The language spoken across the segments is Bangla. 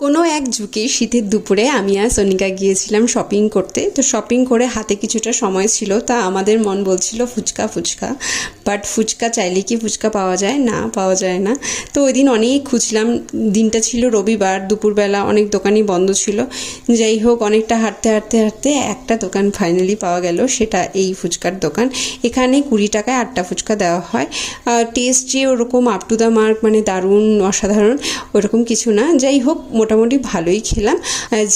কোনো এক ঝুঁকি শীতের দুপুরে আমি আর সোনিকা গিয়েছিলাম শপিং করতে। তো শপিং করে হাতে কিছুটা সময় ছিল, তা আমাদের মন বলছিল ফুচকা ফুচকা, বাট ফুচকা চাইলে কি ফুচকা পাওয়া যায়? না, পাওয়া যায় না। তো ওই দিন অনেক খুঁজলাম, দিনটা ছিল রবিবার, দুপুরবেলা অনেক দোকানই বন্ধ ছিল। যাই হোক, অনেকটা হাঁটতে হাঁটতে হাঁটতে একটা দোকান ফাইনালি পাওয়া গেল, সেটা এই ফুচকার দোকান। এখানে 20 টাকায় 8টা ফুচকা দেওয়া হয়। টেস্ট যে ওরকম আপ টু দ্য মার্ক, মানে দারুণ অসাধারণ ওরকম কিছু না। যাই হোক, মোটামুটি ভালোই খেলাম।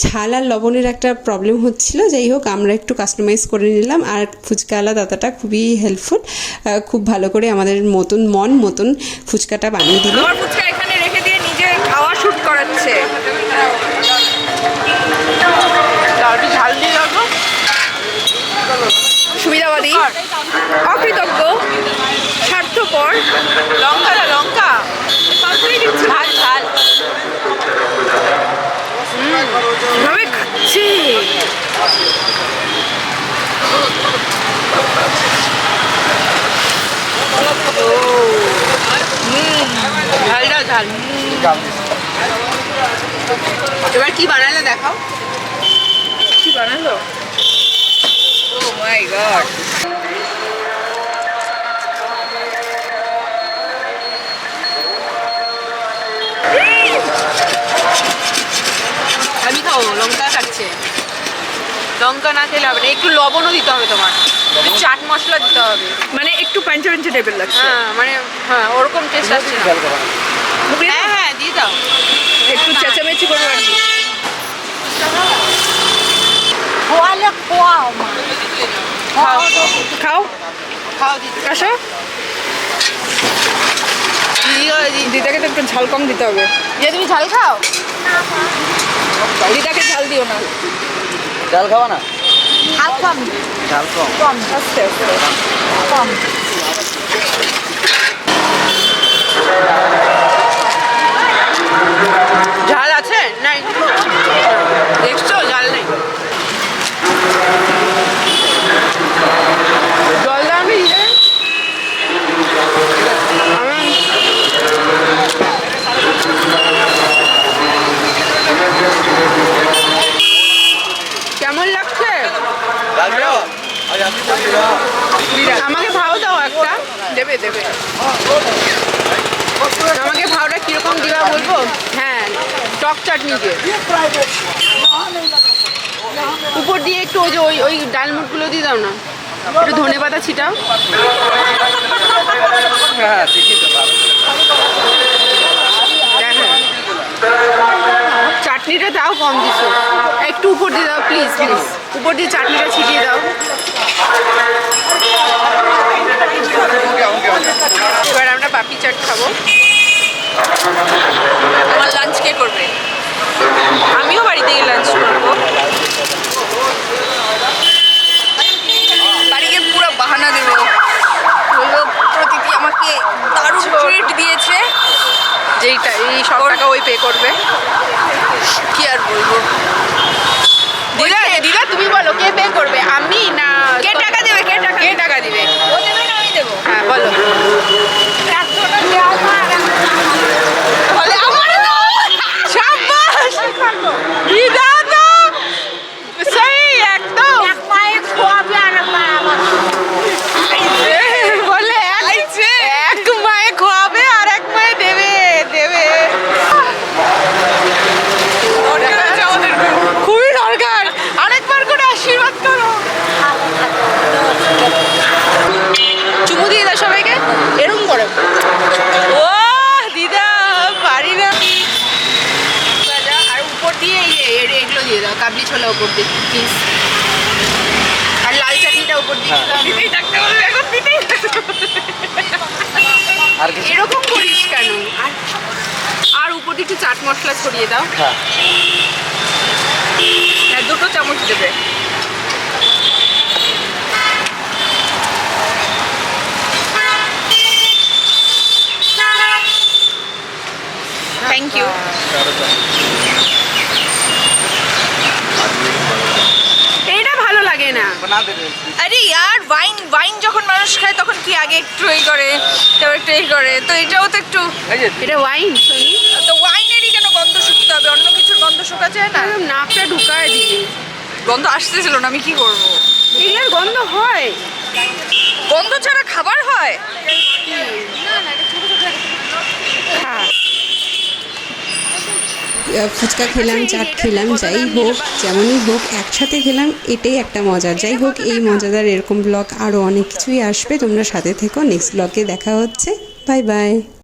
ঝাল আর লবণের একটা প্রবলেম হচ্ছিল, যাই হোক আমরা একটু কাস্টমাইজ করে নিলাম। আর ফুচকাওয়ালা দাদাটা খুবই হেল্পফুল, খুব ভালো করে আমাদের মন মতন ফুচকাটা বানিয়ে দিল। আমার ফুচকা এখানে রেখে দিয়ে নিজে খাওয়া শুট করাচ্ছে। ঝাল দিয়ে যাবো, সুবিধাবাদী, অকৃতজ্ঞ, স্বার্থপর, লঙ্কা লঙ্কা ঝাল ঝাল ভাবে খাচ্ছে। ঝালটা ঝাল। এবার কি বানালে দেখাও, কি বানালো? ও মাই গড, আমি খাবো, লঙ্কা খাচ্ছে। লঙ্কা না খেলে হবে না, একটু লবণও দিতে হবে তোমার, চাট মশলা দিতে হবে, মানে একটু পাঞ্চা পাঞ্চা টাইপের লাগছে। হ্যাঁ, মানে হ্যাঁ ওরকম টেস্ট আসছে না। হ্যাঁ হ্যাঁ দিয়ে দাও, একটু চেঁচামেচি করবো আর কি। খাও খাও আসো। দিদাকে তো একটু ঝাল কম দিতে হবে। যে তুমি ঝাল খাও, দিদাকে ঝাল দিও না। ঝাল খাওয়া না, ঝাল কম, ঝাল কম কম আস্তে আস্তে কম। ঝাল আছে নাই দেখছো? ঝাল নেই। জল দাও আমি কেমন লাগছে? আমাকে ভাও দাও একটা। দেবে দেবে, আমাকে ভাওটা কিরকম দিবা বলবো? হ্যাঁ, টক চাটনি দিয়ে উপর দিয়ে একটু ওই যে ওই ডালমুটগুলো দিয়ে দাও না, একটু ধনে পাতা ছিটাও। হ্যাঁ ঠিকই তো। চাটনিটা দাও কম দিছো, একটু উপর দিয়ে দাও প্লিজ প্লিজ, উপর দিয়ে চাটনিটা ছিটিয়ে দাও। এবার আমরা পাপড়ি চাট খাবো। আমার লাঞ্চ কে করবে? আমিও বাড়িতে গিয়ে লাঞ্চ করবো। বাড়ি গিয়ে পুরো বাহানা দেবো, বলবো প্রতিটি আমাকে দারুণ ট্রিট দিয়েছে, যেইটা এই সব টাকা ওই পে করবে। কি আর বলবো? দিদা দিদা তুমি বলো, কে পে করবে, আমি না কে টাকা দেবে? কে টাকা দিবে? ও দেবে না আমি দেবো? হ্যাঁ বলো। বলে আমারে দাও। শাবাশ দিদা, তো সেই একদম এক মায়ে খোয়াবে আর বলে এক মায়ে খোয়াবে আর এক মায়ে দেবে দেবে। খুবই দরকার, আরেকবার করে আশীর্বাদ করো। চুমু দিয়ে দাও সবাইকে, এরকম করো। ও দিদা পারি না। আর উপর দিয়ে এগুলো দিয়ে দাও, কাবলি ছোলা উপর দিয়ে প্লিজ, আর লাল চাটনিটা উপর দিয়ে দিতেই থাকতে বলবে, এখন দিতেই আর কিছু? এরকম করিস কেন? আর উপর দিয়ে একটু চাট মশলা ছড়িয়ে দাও। হ্যাঁ, হ্যাঁ 2 চামচ দেবে। Thank you. এইটা ভালো লাগে না। আরে ইয়ার, ওয়াইন যখন মানুষ খায় তখন কি আগে একটু এই করে, তারপর একটু এই করে, তো এটাও তো একটু, এটা ওয়াইন। তো ওয়াইনেরই কেন গন্ধ শুকতে হবে? অন্য কিছুর যায় না? একদম নাকটা ঢুকায় দিই। গন্ধ আসতেছিল না, আমি কি করব? এগুলোর গন্ধ হয়? গন্ধ ছাড়া খাবার হয়? হ্যাঁ। ফুচকা খেলাম, চাট খেলাম, যাই হোক যেমনই হোক একসাথে খেলাম, এটাই একটা মজা। যাই হোক এই মজাদার এরকম ব্লগ আরও অনেক কিছুই আসবে, তোমরা সাথে থেকো। নেক্সট ব্লগে দেখা হচ্ছে, বাই বাই।